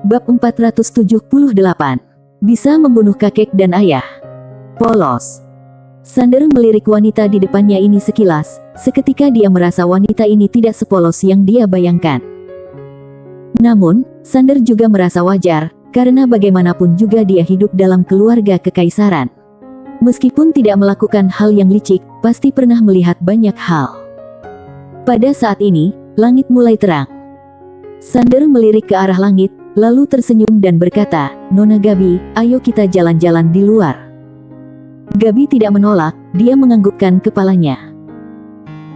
Bab 478. Bisa membunuh kakek dan ayah. Polos. Sander melirik wanita di depannya ini sekilas. Seketika dia merasa wanita ini tidak sepolos yang dia bayangkan. Namun, Sander juga merasa wajar, karena bagaimanapun juga dia hidup dalam keluarga kekaisaran. Meskipun tidak melakukan hal yang licik, pasti pernah melihat banyak hal. Pada saat ini, langit mulai terang. Sander melirik ke arah langit, lalu tersenyum dan berkata, "Nona Gabi, ayo kita jalan-jalan di luar." Gabi tidak menolak, dia menganggukkan kepalanya.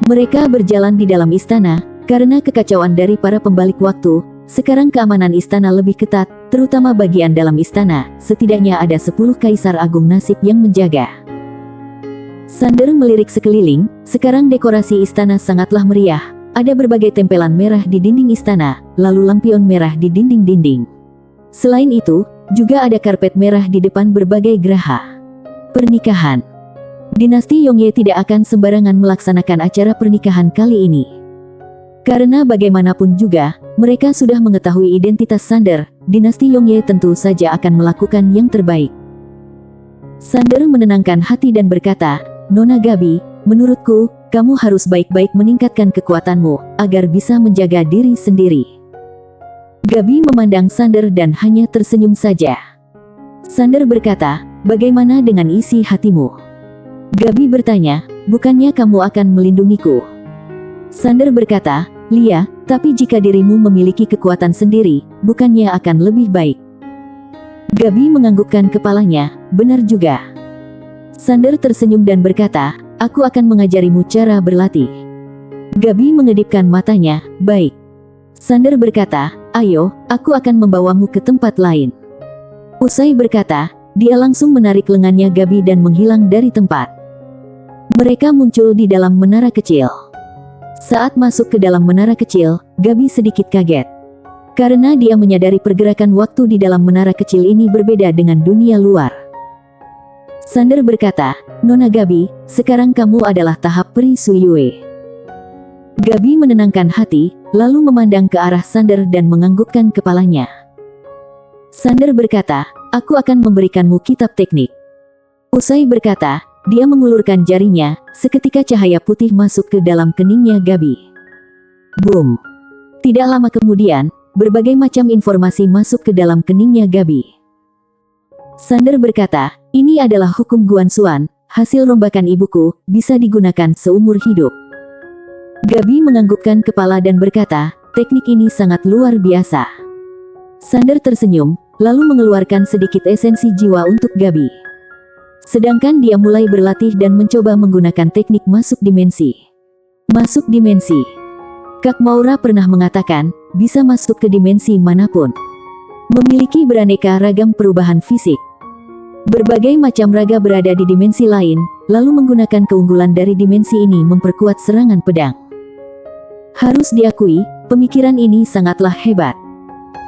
Mereka berjalan di dalam istana, karena kekacauan dari para pembalik waktu. Sekarang keamanan istana lebih ketat, terutama bagian dalam istana. Setidaknya ada 10 kaisar agung nasib yang menjaga. Sander melirik sekeliling, sekarang dekorasi istana sangatlah meriah. Ada berbagai tempelan merah di dinding istana, lalu lampion merah di dinding-dinding. Selain itu, juga ada karpet merah di depan berbagai geraha pernikahan. Dinasti Yongye tidak akan sembarangan melaksanakan acara pernikahan kali ini. Karena bagaimanapun juga, mereka sudah mengetahui identitas Sander, dinasti Yongye tentu saja akan melakukan yang terbaik. Sander menenangkan hati dan berkata, "Nona Gabi, menurutku, kamu harus baik-baik meningkatkan kekuatanmu, agar bisa menjaga diri sendiri." Gabi memandang Sander dan hanya tersenyum saja. Sander berkata, "Bagaimana dengan isi hatimu?" Gabi bertanya, "Bukannya kamu akan melindungiku?" Sander berkata, "Lia, tapi jika dirimu memiliki kekuatan sendiri, bukannya akan lebih baik?" Gabi menganggukkan kepalanya, "Benar juga." Sander tersenyum dan berkata, "Aku akan mengajarimu cara berlatih." Gabi mengedipkan matanya, "Baik." Sander berkata, "Ayo, aku akan membawamu ke tempat lain." Usai berkata, dia langsung menarik lengannya Gabi dan menghilang dari tempat. Mereka muncul di dalam menara kecil. Saat masuk ke dalam menara kecil, Gabi sedikit kaget. Karena dia menyadari pergerakan waktu di dalam menara kecil ini berbeda dengan dunia luar. Sander berkata, "Nona Gabi, sekarang kamu adalah tahap Pri Suyue." Gabi menenangkan hati, lalu memandang ke arah Sander dan menganggukkan kepalanya. Sander berkata, "Aku akan memberikanmu kitab teknik." Usai berkata, dia mengulurkan jarinya, seketika cahaya putih masuk ke dalam keningnya Gabi. Boom! Tidak lama kemudian, berbagai macam informasi masuk ke dalam keningnya Gabi. Sander berkata, "Ini adalah hukum Guanxuan, hasil rombakan ibuku, bisa digunakan seumur hidup." Gabi menganggukkan kepala dan berkata, "Teknik ini sangat luar biasa." Sander tersenyum, lalu mengeluarkan sedikit esensi jiwa untuk Gabi. Sedangkan dia mulai berlatih dan mencoba menggunakan teknik masuk dimensi. Masuk dimensi. Kak Maura pernah mengatakan, bisa masuk ke dimensi manapun. Memiliki beraneka ragam perubahan fisik. Berbagai macam raga berada di dimensi lain, lalu menggunakan keunggulan dari dimensi ini memperkuat serangan pedang. Harus diakui, pemikiran ini sangatlah hebat.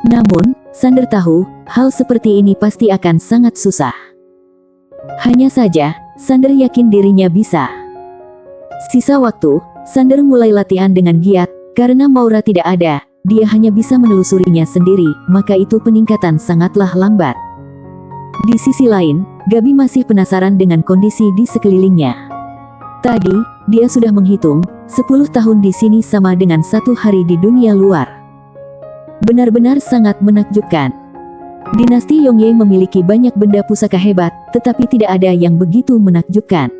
Namun, Sander tahu, hal seperti ini pasti akan sangat susah. Hanya saja, Sander yakin dirinya bisa. Sisa waktu, Sander mulai latihan dengan giat, karena Maura tidak ada, dia hanya bisa menelusurinya sendiri, maka itu peningkatan sangatlah lambat. Di sisi lain, Gabi masih penasaran dengan kondisi di sekelilingnya. Tadi, dia sudah menghitung, 10 tahun di sini sama dengan 1 hari di dunia luar. Benar-benar sangat menakjubkan. Dinasti Yongye memiliki banyak benda pusaka hebat, tetapi tidak ada yang begitu menakjubkan.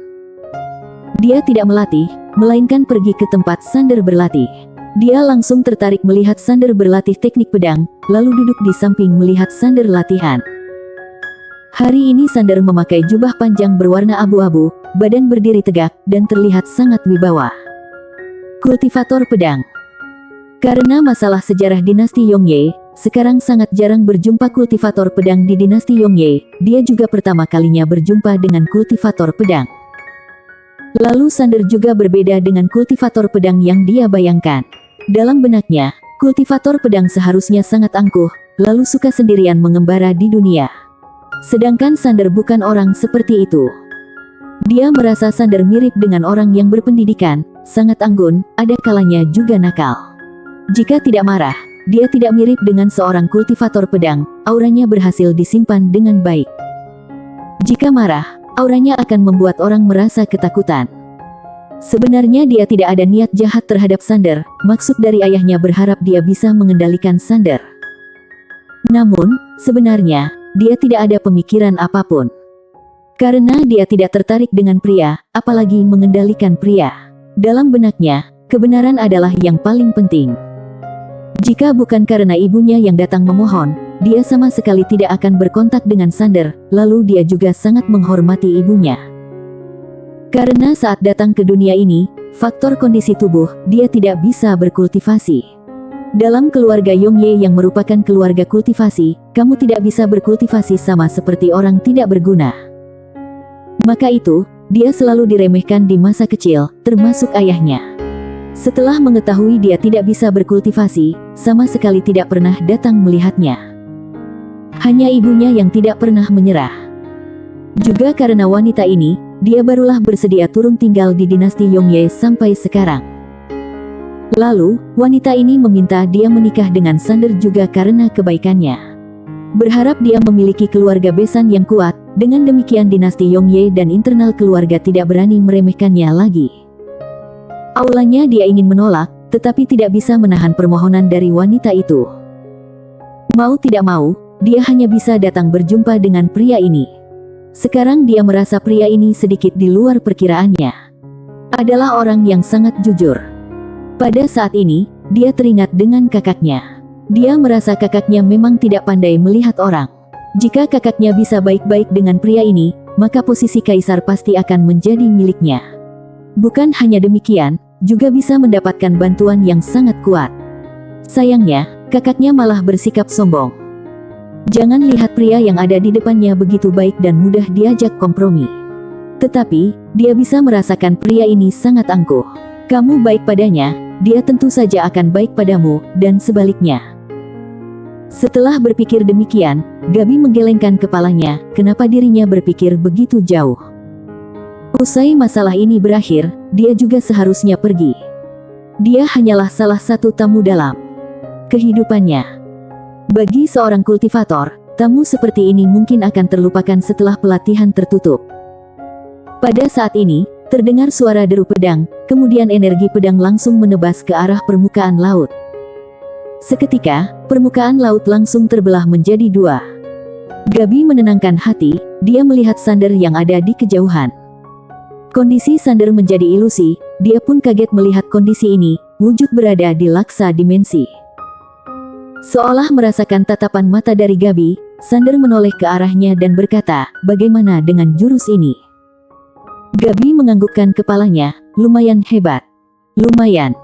Dia tidak melatih, melainkan pergi ke tempat Sander berlatih. Dia langsung tertarik melihat Sander berlatih teknik pedang, lalu duduk di samping melihat Sander latihan. Hari ini Sander memakai jubah panjang berwarna abu-abu, badan berdiri tegak, dan terlihat sangat wibawa. Kultivator pedang. Karena masalah sejarah dinasti Yongye, sekarang sangat jarang berjumpa kultivator pedang di dinasti Yongye, dia juga pertama kalinya berjumpa dengan kultivator pedang. Lalu Sander juga berbeda dengan kultivator pedang yang dia bayangkan. Dalam benaknya, kultivator pedang seharusnya sangat angkuh, lalu suka sendirian mengembara di dunia. Sedangkan Sander bukan orang seperti itu. Dia merasa Sander mirip dengan orang yang berpendidikan, sangat anggun, ada kalanya juga nakal. Jika tidak marah, dia tidak mirip dengan seorang kultivator pedang, auranya berhasil disimpan dengan baik. Jika marah, auranya akan membuat orang merasa ketakutan. Sebenarnya dia tidak ada niat jahat terhadap Sander, maksud dari ayahnya berharap dia bisa mengendalikan Sander. Namun, sebenarnya, dia tidak ada pemikiran apapun. Karena dia tidak tertarik dengan pria, apalagi mengendalikan pria. Dalam benaknya, kebenaran adalah yang paling penting. Jika bukan karena ibunya yang datang memohon, dia sama sekali tidak akan berkontak dengan Sander, lalu dia juga sangat menghormati ibunya. Karena saat datang ke dunia ini, faktor kondisi tubuh, dia tidak bisa berkultivasi. Dalam keluarga Yongye yang merupakan keluarga kultivasi, kamu tidak bisa berkultivasi sama seperti orang tidak berguna. Maka itu, dia selalu diremehkan di masa kecil, termasuk ayahnya. Setelah mengetahui dia tidak bisa berkultivasi, sama sekali tidak pernah datang melihatnya. Hanya ibunya yang tidak pernah menyerah. Juga karena wanita ini, dia barulah bersedia turun tinggal di dinasti Yongye sampai sekarang. Lalu, wanita ini meminta dia menikah dengan Sander juga karena kebaikannya. Berharap dia memiliki keluarga besan yang kuat, dengan demikian dinasti Yongye dan internal keluarga tidak berani meremehkannya lagi. Awalnya dia ingin menolak, tetapi tidak bisa menahan permohonan dari wanita itu. Mau tidak mau, dia hanya bisa datang berjumpa dengan pria ini. Sekarang dia merasa pria ini sedikit di luar perkiraannya. Adalah orang yang sangat jujur. Pada saat ini, dia teringat dengan kakaknya. Dia merasa kakaknya memang tidak pandai melihat orang. Jika kakaknya bisa baik-baik dengan pria ini, maka posisi kaisar pasti akan menjadi miliknya. Bukan hanya demikian, juga bisa mendapatkan bantuan yang sangat kuat. Sayangnya, kakaknya malah bersikap sombong. Jangan lihat pria yang ada di depannya begitu baik dan mudah diajak kompromi. Tetapi, dia bisa merasakan pria ini sangat angkuh. Kamu baik padanya, dia tentu saja akan baik padamu, dan sebaliknya. Setelah berpikir demikian, Gabi menggelengkan kepalanya, kenapa dirinya berpikir begitu jauh. Usai masalah ini berakhir, dia juga seharusnya pergi. Dia hanyalah salah satu tamu dalam kehidupannya. Bagi seorang kultivator, tamu seperti ini mungkin akan terlupakan setelah pelatihan tertutup. Pada saat ini, terdengar suara deru pedang, kemudian energi pedang langsung menebas ke arah permukaan laut. Seketika, permukaan laut langsung terbelah menjadi dua. Gabi menenangkan hati, dia melihat Sander yang ada di kejauhan. Kondisi Sander menjadi ilusi, dia pun kaget melihat kondisi ini, wujud berada di laksa dimensi. Seolah merasakan tatapan mata dari Gabi, Sander menoleh ke arahnya dan berkata, bagaimana dengan jurus ini? Gabi menganggukkan kepalanya, lumayan hebat. Lumayan.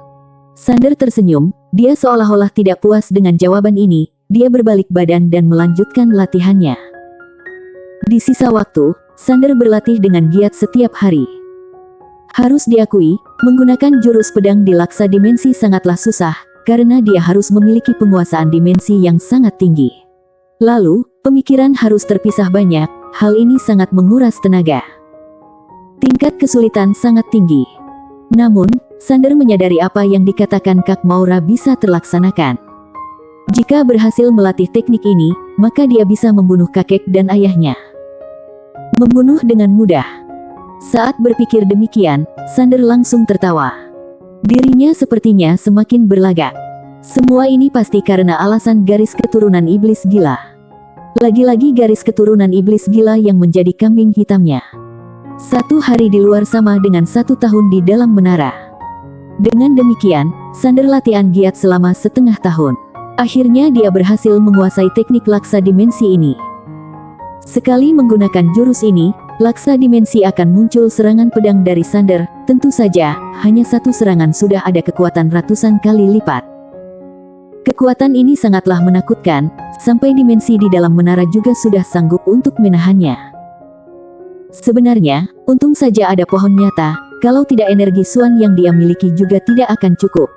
Sander tersenyum, dia seolah-olah tidak puas dengan jawaban ini, dia berbalik badan dan melanjutkan latihannya. Di sisa waktu, Sander berlatih dengan giat setiap hari. Harus diakui, menggunakan jurus pedang di laksa dimensi sangatlah susah, karena dia harus memiliki penguasaan dimensi yang sangat tinggi. Lalu, pemikiran harus terpisah banyak, hal ini sangat menguras tenaga. Tingkat kesulitan sangat tinggi. Namun, Sander menyadari apa yang dikatakan Kak Maura bisa terlaksanakan. Jika berhasil melatih teknik ini, maka dia bisa membunuh kakek dan ayahnya. Membunuh dengan mudah. Saat berpikir demikian, Sander langsung tertawa. Dirinya sepertinya semakin berlagak. Semua ini pasti karena alasan garis keturunan iblis gila. Lagi-lagi garis keturunan iblis gila yang menjadi kambing hitamnya. 1 hari di luar sama dengan 1 tahun di dalam menara. Dengan demikian, Sander latihan giat selama setengah tahun. Akhirnya dia berhasil menguasai teknik laksa dimensi ini. Sekali menggunakan jurus ini, laksa dimensi akan muncul serangan pedang dari Sander. Tentu saja, hanya satu serangan sudah ada kekuatan ratusan kali lipat. Kekuatan ini sangatlah menakutkan, sampai dimensi di dalam menara juga sudah sanggup untuk menahannya. Sebenarnya, untung saja ada pohon nyata, kalau tidak energi Suan yang dia miliki juga tidak akan cukup.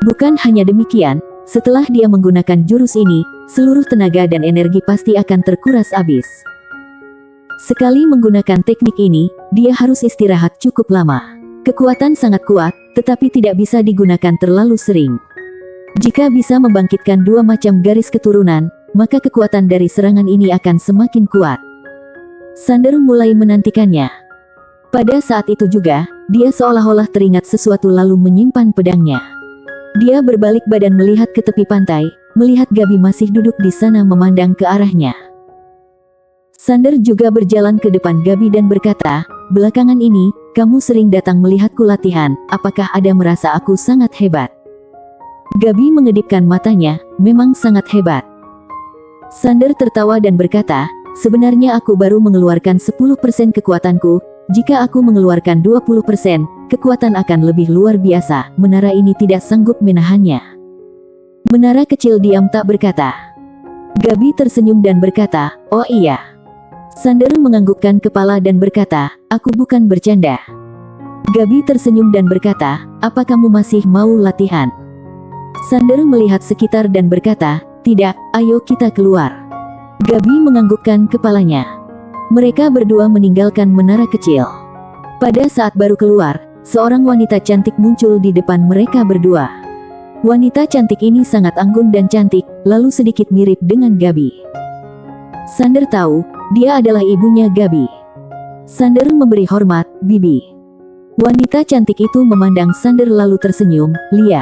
Bukan hanya demikian, setelah dia menggunakan jurus ini, seluruh tenaga dan energi pasti akan terkuras habis. Sekali menggunakan teknik ini, dia harus istirahat cukup lama. Kekuatan sangat kuat, tetapi tidak bisa digunakan terlalu sering. Jika bisa membangkitkan dua macam garis keturunan, maka kekuatan dari serangan ini akan semakin kuat. Sander mulai menantikannya. Pada saat itu juga, dia seolah-olah teringat sesuatu lalu menyimpan pedangnya. Dia berbalik badan melihat ke tepi pantai, melihat Gabi masih duduk di sana memandang ke arahnya. Sander juga berjalan ke depan Gabi dan berkata, "Belakangan ini, kamu sering datang melihatku latihan, apakah ada merasa aku sangat hebat?" Gabi mengedipkan matanya, "Memang sangat hebat." Sander tertawa dan berkata, "Sebenarnya aku baru mengeluarkan 10% kekuatanku, jika aku mengeluarkan 20%, kekuatan akan lebih luar biasa, menara ini tidak sanggup menahannya." Menara kecil diam tak berkata. Gabi tersenyum dan berkata, "Oh iya." Sander menganggukkan kepala dan berkata, "Aku bukan bercanda." Gabi tersenyum dan berkata, "Apa kamu masih mau latihan?" Sander melihat sekitar dan berkata, "Tidak, ayo kita keluar." Gabi menganggukkan kepalanya. Mereka berdua meninggalkan menara kecil. Pada saat baru keluar, seorang wanita cantik muncul di depan mereka berdua. Wanita cantik ini sangat anggun dan cantik, lalu sedikit mirip dengan Gabi. Sander tahu, dia adalah ibunya Gabi. Sander memberi hormat, "Bibi." Wanita cantik itu memandang Sander lalu tersenyum, "Lia."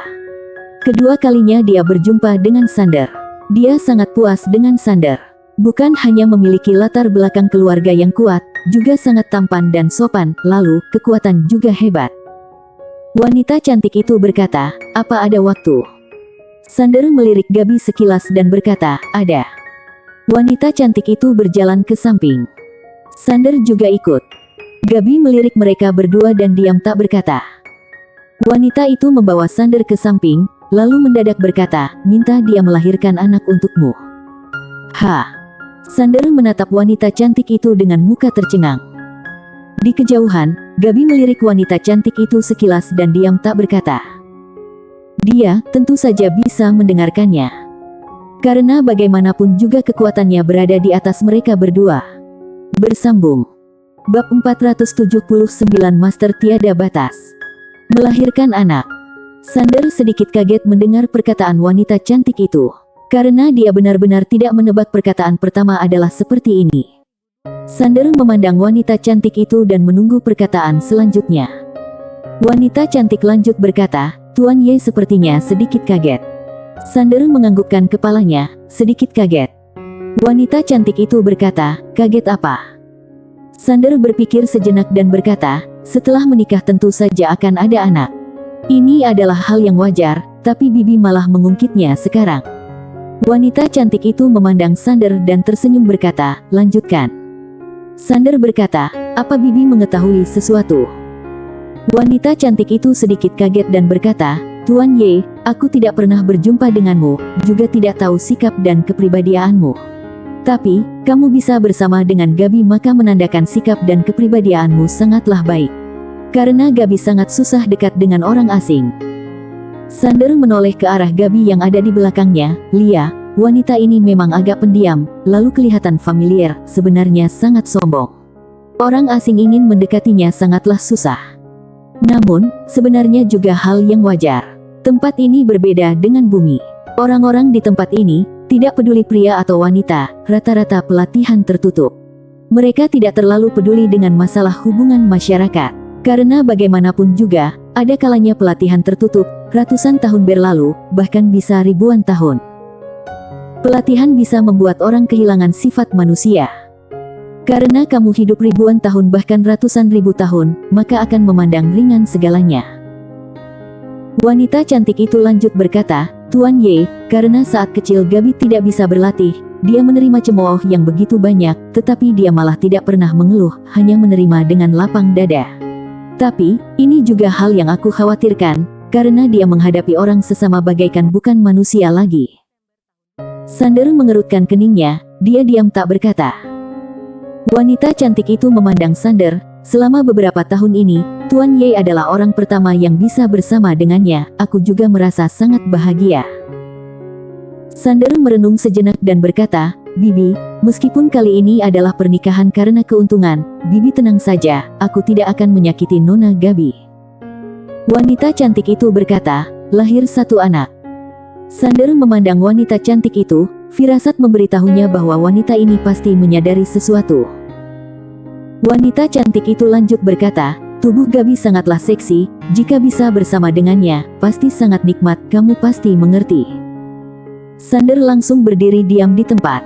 Kedua kalinya dia berjumpa dengan Sander. Dia sangat puas dengan Sander. Bukan hanya memiliki latar belakang keluarga yang kuat, juga sangat tampan dan sopan, lalu kekuatan juga hebat. Wanita cantik itu berkata, "Apa ada waktu?" Sander melirik Gabi sekilas dan berkata, "Ada." Wanita cantik itu berjalan ke samping. Sander juga ikut. Gabi melirik mereka berdua dan diam tak berkata. Wanita itu membawa Sander ke samping, lalu mendadak berkata, "Minta dia melahirkan anak untukmu." Sander menatap wanita cantik itu dengan muka tercengang. Di kejauhan, Gabi melirik wanita cantik itu sekilas dan diam tak berkata. Dia tentu saja bisa mendengarkannya. Karena bagaimanapun juga kekuatannya berada di atas mereka berdua. Bersambung. Bab 479 Master Tiada Batas. Melahirkan anak. Sander sedikit kaget mendengar perkataan wanita cantik itu. Karena dia benar-benar tidak menebak perkataan pertama adalah seperti ini. Sander memandang wanita cantik itu dan menunggu perkataan selanjutnya. Wanita cantik lanjut berkata, "Tuan Ye sepertinya sedikit kaget." Sander menganggukkan kepalanya, sedikit kaget. Wanita cantik itu berkata, "Kaget apa?" Sander berpikir sejenak dan berkata, "Setelah menikah tentu saja akan ada anak. Ini adalah hal yang wajar, tapi Bibi malah mengungkitnya sekarang." Wanita cantik itu memandang Sander dan tersenyum berkata, "Lanjutkan." Sander berkata, "Apa Bibi mengetahui sesuatu?" Wanita cantik itu sedikit kaget dan berkata, "Tuan Ye, aku tidak pernah berjumpa denganmu, juga tidak tahu sikap dan kepribadianmu. Tapi, kamu bisa bersama dengan Gabi maka menandakan sikap dan kepribadianmu sangatlah baik. Karena Gabi sangat susah dekat dengan orang asing." Sander menoleh ke arah Gabi yang ada di belakangnya. "Lia, wanita ini memang agak pendiam, lalu kelihatan familiar, sebenarnya sangat sombong. Orang asing ingin mendekatinya sangatlah susah. Namun, sebenarnya juga hal yang wajar. Tempat ini berbeda dengan bumi. Orang-orang di tempat ini, tidak peduli pria atau wanita, rata-rata pelatihan tertutup. Mereka tidak terlalu peduli dengan masalah hubungan masyarakat. Karena bagaimanapun juga, ada kalanya pelatihan tertutup, ratusan tahun berlalu, bahkan bisa ribuan tahun. Pelatihan bisa membuat orang kehilangan sifat manusia. Karena kamu hidup ribuan tahun bahkan ratusan ribu tahun, maka akan memandang ringan segalanya. Wanita cantik itu lanjut berkata, "Tuan Ye, karena saat kecil Gabi tidak bisa berlatih, dia menerima cemooh yang begitu banyak, tetapi dia malah tidak pernah mengeluh, hanya menerima dengan lapang dada. Tapi, ini juga hal yang aku khawatirkan, karena dia menghadapi orang sesama bagaikan bukan manusia lagi." Sander mengerutkan keningnya, dia diam tak berkata. Wanita cantik itu memandang Sander, "Selama beberapa tahun ini, Tuan Ye adalah orang pertama yang bisa bersama dengannya, aku juga merasa sangat bahagia." Sander merenung sejenak dan berkata, "Bibi, meskipun kali ini adalah pernikahan karena keuntungan, Bibi tenang saja, aku tidak akan menyakiti Nona Gabi." Wanita cantik itu berkata, "Lahir satu anak." Sander memandang wanita cantik itu, firasat memberitahunya bahwa wanita ini pasti menyadari sesuatu. Wanita cantik itu lanjut berkata, tubuh Gabi sangatlah seksi, jika bisa bersama dengannya, pasti sangat nikmat, kamu pasti mengerti. Sander langsung berdiri diam di tempat.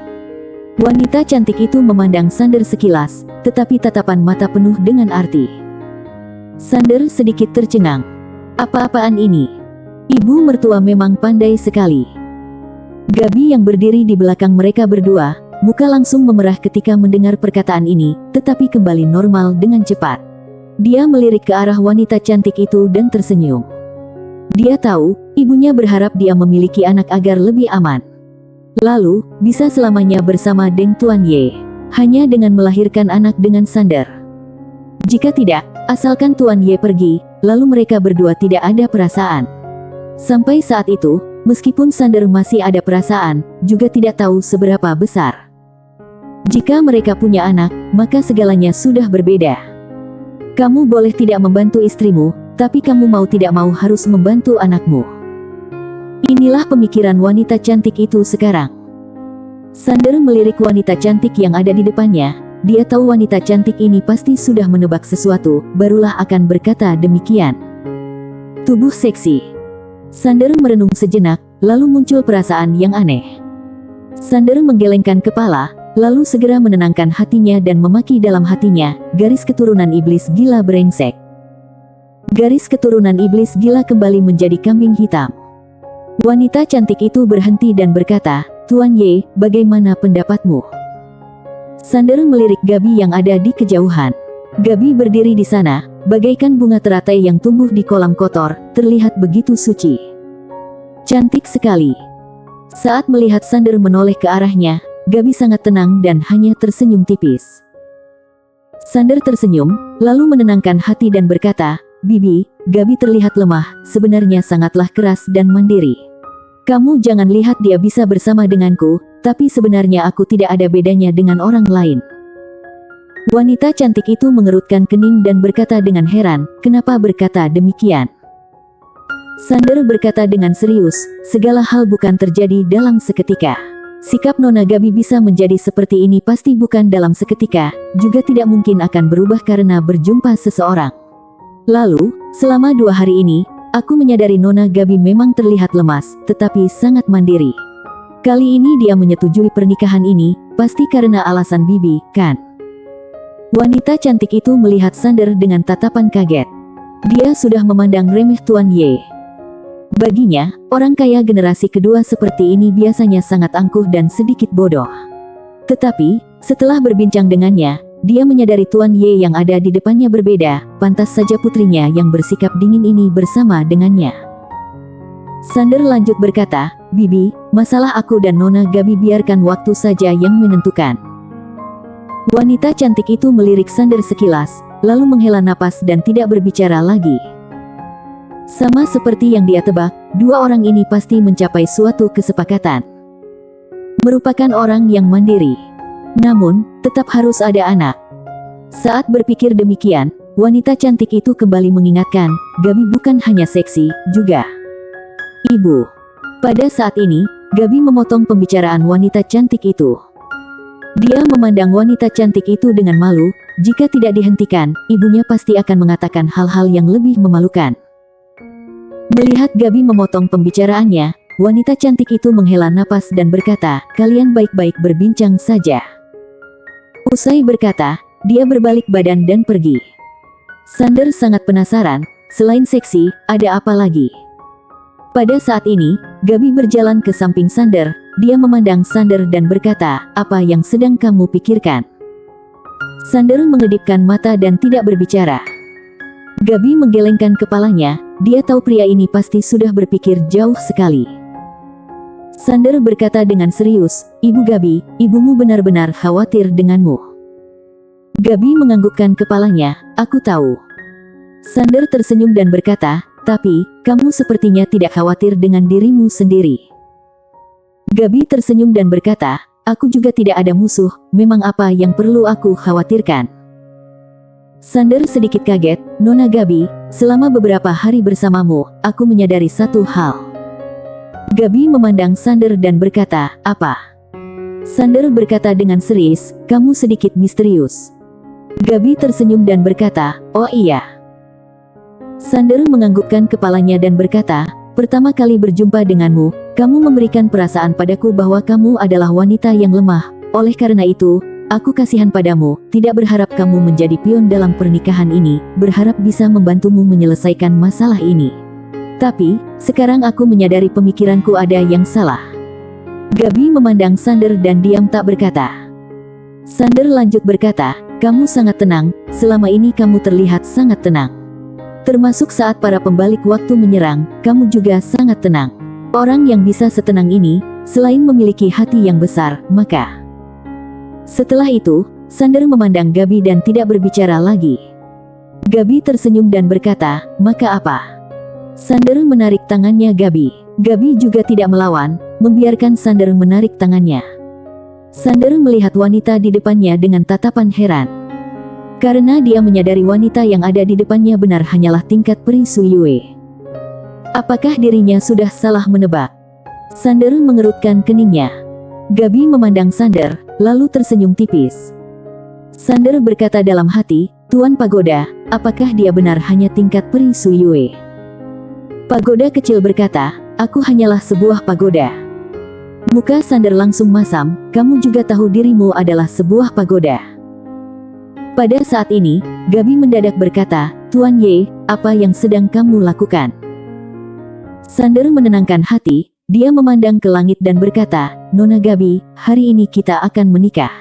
Wanita cantik itu memandang Sander sekilas, tetapi tatapan mata penuh dengan arti. Sander sedikit tercengang. Apa-apaan ini? Ibu mertua memang pandai sekali. Gabi yang berdiri di belakang mereka berdua, muka langsung memerah ketika mendengar perkataan ini, tetapi kembali normal dengan cepat. Dia melirik ke arah wanita cantik itu dan tersenyum. Dia tahu, ibunya berharap dia memiliki anak agar lebih aman. Lalu, bisa selamanya bersama Deng Tuan Ye, hanya dengan melahirkan anak dengan Sander. Jika tidak, asalkan Tuan Ye pergi, lalu mereka berdua tidak ada perasaan. Sampai saat itu, meskipun Sander masih ada perasaan, juga tidak tahu seberapa besar. Jika mereka punya anak, maka segalanya sudah berbeda. Kamu boleh tidak membantu istrimu, tapi kamu mau tidak mau harus membantu anakmu. Inilah pemikiran wanita cantik itu sekarang. Sander melirik wanita cantik yang ada di depannya. Dia tahu wanita cantik ini pasti sudah menebak sesuatu, barulah akan berkata demikian. Tubuh seksi. Sander merenung sejenak, lalu muncul perasaan yang aneh. Sander menggelengkan kepala, lalu segera menenangkan hatinya dan memaki dalam hatinya, garis keturunan iblis gila brengsek. Garis keturunan iblis gila kembali menjadi kambing hitam. Wanita cantik itu berhenti dan berkata, Tuan Ye, bagaimana pendapatmu? Sander melirik Gabi yang ada di kejauhan. Gabi berdiri di sana, bagaikan bunga teratai yang tumbuh di kolam kotor, terlihat begitu suci. Cantik sekali. Saat melihat Sander menoleh ke arahnya, Gabi sangat tenang dan hanya tersenyum tipis. Sander tersenyum, lalu menenangkan hati dan berkata, Bibi, Gabi terlihat lemah, sebenarnya sangatlah keras dan mandiri. Kamu jangan lihat dia bisa bersama denganku, tapi sebenarnya aku tidak ada bedanya dengan orang lain. Wanita cantik itu mengerutkan kening dan berkata dengan heran, kenapa berkata demikian? Sander berkata dengan serius, segala hal bukan terjadi dalam seketika. Sikap Nona Gabi bisa menjadi seperti ini pasti bukan dalam seketika, juga tidak mungkin akan berubah karena berjumpa seseorang. Lalu, selama 2 hari ini, aku menyadari Nona Gabi memang terlihat lemas, tetapi sangat mandiri. Kali ini dia menyetujui pernikahan ini, pasti karena alasan Bibi, kan? Wanita cantik itu melihat Sander dengan tatapan kaget. Dia sudah memandang remeh Tuan Ye. Baginya, orang kaya generasi kedua seperti ini biasanya sangat angkuh dan sedikit bodoh. Tetapi, setelah berbincang dengannya, dia menyadari Tuan Ye yang ada di depannya berbeda, pantas saja putrinya yang bersikap dingin ini bersama dengannya. Sander lanjut berkata, Bibi, masalah aku dan Nona Gabi biarkan waktu saja yang menentukan. Wanita cantik itu melirik Sander sekilas, lalu menghela napas dan tidak berbicara lagi. Sama seperti yang dia tebak, 2 orang ini pasti mencapai suatu kesepakatan. Merupakan orang yang mandiri. Namun, tetap harus ada anak. Saat berpikir demikian, wanita cantik itu kembali mengingatkan, Gabi bukan hanya seksi, juga ibu. Pada saat ini, Gabi memotong pembicaraan wanita cantik itu. Dia memandang wanita cantik itu dengan malu, jika tidak dihentikan, ibunya pasti akan mengatakan hal-hal yang lebih memalukan. Melihat Gabi memotong pembicaraannya, wanita cantik itu menghela napas dan berkata, kalian baik-baik berbincang saja. Usai berkata, dia berbalik badan dan pergi. Sander sangat penasaran, selain seksi, ada apa lagi? Pada saat ini, Gabi berjalan ke samping Sander. Dia memandang Sander dan berkata, apa yang sedang kamu pikirkan? Sander mengedipkan mata dan tidak berbicara. Gabi menggelengkan kepalanya, dia tahu pria ini pasti sudah berpikir jauh sekali. Sander berkata dengan serius, Ibu Gabi, ibumu benar-benar khawatir denganmu. Gabi menganggukkan kepalanya, aku tahu. Sander tersenyum dan berkata, tapi, kamu sepertinya tidak khawatir dengan dirimu sendiri. Gabi tersenyum dan berkata, aku juga tidak ada musuh, memang apa yang perlu aku khawatirkan? Sander sedikit kaget, Nona Gabi, selama beberapa hari bersamamu, aku menyadari satu hal. Gabi memandang Sander dan berkata, "Apa?" Sander berkata dengan serius, "Kamu sedikit misterius." Gabi tersenyum dan berkata, "Oh iya." Sander menganggukkan kepalanya dan berkata, "Pertama kali berjumpa denganmu, kamu memberikan perasaan padaku bahwa kamu adalah wanita yang lemah. Oleh karena itu, aku kasihan padamu, tidak berharap kamu menjadi pion dalam pernikahan ini, berharap bisa membantumu menyelesaikan masalah ini. Tapi, sekarang aku menyadari pemikiranku ada yang salah." Gabi memandang Sander dan diam tak berkata. Sander lanjut berkata, "Kamu sangat tenang, selama ini kamu terlihat sangat tenang. Termasuk saat para pembalik waktu menyerang, kamu juga sangat tenang. Orang yang bisa setenang ini, selain memiliki hati yang besar, maka..." Setelah itu, Sander memandang Gabi dan tidak berbicara lagi. Gabi tersenyum dan berkata, "Maka apa?" Sander menarik tangannya Gabi. Gabi juga tidak melawan, membiarkan Sander menarik tangannya. Sander melihat wanita di depannya dengan tatapan heran. Karena dia menyadari wanita yang ada di depannya benar hanyalah tingkat peri Suyue. Apakah dirinya sudah salah menebak? Sander mengerutkan keningnya. Gabi memandang Sander, lalu tersenyum tipis. Sander berkata dalam hati, "Tuan Pagoda, apakah dia benar hanya tingkat peri Suyue?" Pagoda kecil berkata, "Aku hanyalah sebuah pagoda." Muka Sander langsung masam, "Kamu juga tahu dirimu adalah sebuah pagoda." Pada saat ini, Gabi mendadak berkata, "Tuan Ye, apa yang sedang kamu lakukan?" Sander menenangkan hati, dia memandang ke langit dan berkata, "Nona Gabi, hari ini kita akan menikah."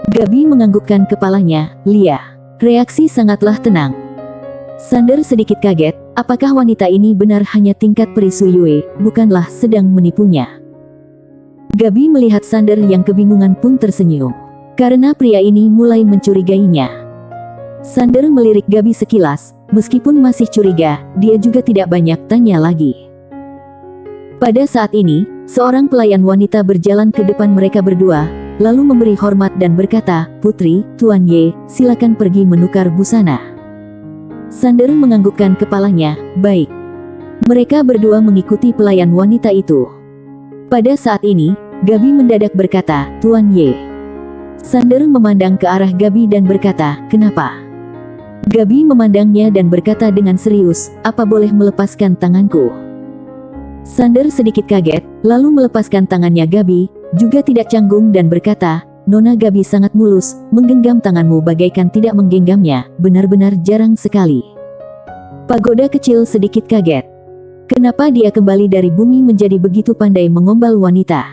Gabi menganggukkan kepalanya, "Lia." Reaksi sangatlah tenang. Sander sedikit kaget, apakah wanita ini benar hanya tingkat peri Suyue, bukanlah sedang menipunya. Gabi melihat Sander yang kebingungan pun tersenyum. Karena pria ini mulai mencurigainya. Sander melirik Gabi sekilas, meskipun masih curiga, dia juga tidak banyak tanya lagi. Pada saat ini, seorang pelayan wanita berjalan ke depan mereka berdua, lalu memberi hormat dan berkata, "Putri, Tuan Ye, silakan pergi menukar busana." Sander menganggukkan kepalanya, "Baik." Mereka berdua mengikuti pelayan wanita itu. Pada saat ini, Gabi mendadak berkata, "Tuan Ye." Sander memandang ke arah Gabi dan berkata, "Kenapa?" Gabi memandangnya dan berkata dengan serius, "Apa boleh melepaskan tanganku?" Sander sedikit kaget, lalu melepaskan tangannya Gabi, juga tidak canggung dan berkata, "Nona Gabi sangat mulus, menggenggam tanganmu bagaikan tidak menggenggamnya, benar-benar jarang sekali." Pagoda kecil sedikit kaget. Kenapa dia kembali dari bumi menjadi begitu pandai mengombal wanita?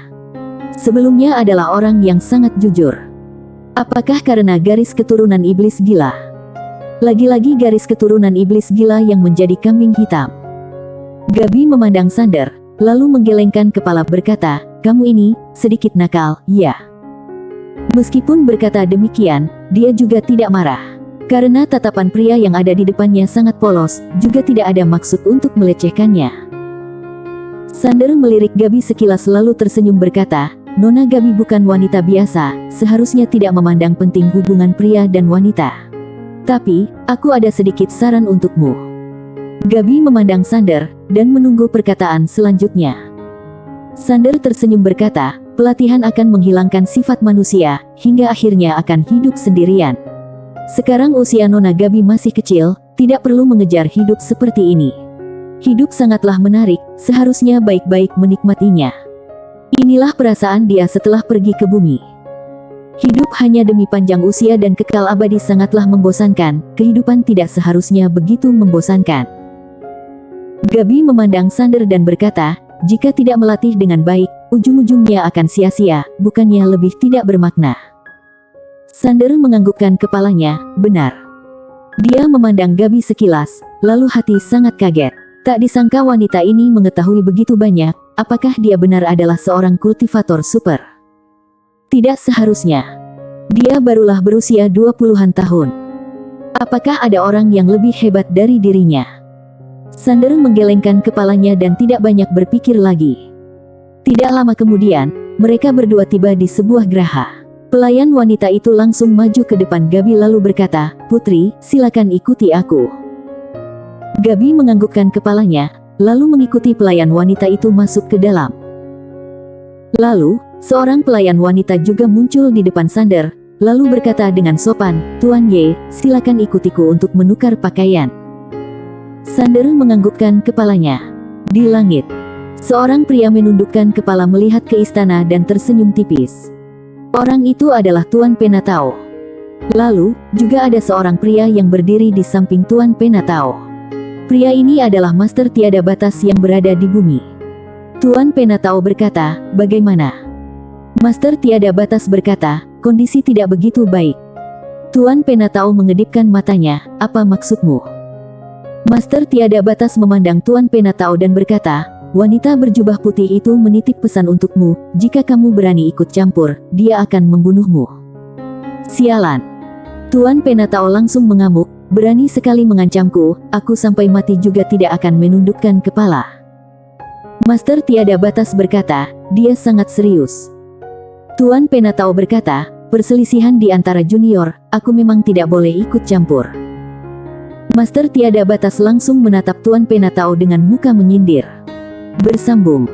Sebelumnya adalah orang yang sangat jujur. Apakah karena garis keturunan iblis gila? Lagi-lagi garis keturunan iblis gila yang menjadi kambing hitam. Gabi memandang Sander, lalu menggelengkan kepala berkata, "Kamu ini, sedikit nakal, ya." Meskipun berkata demikian, dia juga tidak marah. Karena tatapan pria yang ada di depannya sangat polos, juga tidak ada maksud untuk melecehkannya. Sander melirik Gabi sekilas lalu tersenyum berkata, "Nona Gabi bukan wanita biasa, seharusnya tidak memandang penting hubungan pria dan wanita. Tapi, aku ada sedikit saran untukmu." Gabi memandang Sander, dan menunggu perkataan selanjutnya. Sander tersenyum berkata, "Pelatihan akan menghilangkan sifat manusia, hingga akhirnya akan hidup sendirian. Sekarang usia Nona Gabi masih kecil, tidak perlu mengejar hidup seperti ini. Hidup sangatlah menarik, seharusnya baik-baik menikmatinya." Inilah perasaan dia setelah pergi ke bumi. Hidup hanya demi panjang usia dan kekal abadi sangatlah membosankan, kehidupan tidak seharusnya begitu membosankan. Gabi memandang Sander dan berkata, "Jika tidak melatih dengan baik, ujung-ujungnya akan sia-sia, bukannya lebih tidak bermakna?" Sander menganggukkan kepalanya, "Benar." Dia memandang Gabi sekilas, lalu hati sangat kaget. Tak disangka wanita ini mengetahui begitu banyak, apakah dia benar adalah seorang kultivator super? Tidak seharusnya. Dia barulah berusia 20-an tahun. Apakah ada orang yang lebih hebat dari dirinya? Sander menggelengkan kepalanya dan tidak banyak berpikir lagi. Tidak lama kemudian, mereka berdua tiba di sebuah geraha. Pelayan wanita itu langsung maju ke depan Gabi lalu berkata, "Putri, silakan ikuti aku." Gabi menganggukkan kepalanya, lalu mengikuti pelayan wanita itu masuk ke dalam. Lalu, seorang pelayan wanita juga muncul di depan Sander, lalu berkata dengan sopan, "Tuan Ye, silakan ikutiku untuk menukar pakaian." Sander menganggukkan kepalanya. Di langit, seorang pria menundukkan kepala melihat ke istana dan tersenyum tipis. Orang itu adalah Tuan Penatao. Lalu, juga ada seorang pria yang berdiri di samping Tuan Penatao. Pria ini adalah Master Tiada Batas yang berada di bumi. Tuan Penatao berkata, "Bagaimana?" Master Tiada Batas berkata, "Kondisi tidak begitu baik." Tuan Penatao mengedipkan matanya, "Apa maksudmu?" Master Tiada Batas memandang Tuan Penatao dan berkata, "Wanita berjubah putih itu menitip pesan untukmu, jika kamu berani ikut campur, dia akan membunuhmu." Sialan. Tuan Penatao langsung mengamuk, "Berani sekali mengancamku, aku sampai mati juga tidak akan menundukkan kepala." Master Tiada Batas berkata, "Dia sangat serius." Tuan Penatao berkata, "Perselisihan di antara junior, aku memang tidak boleh ikut campur." Master Tiada Batas langsung menatap Tuan Penatao dengan muka menyindir. Bersambung.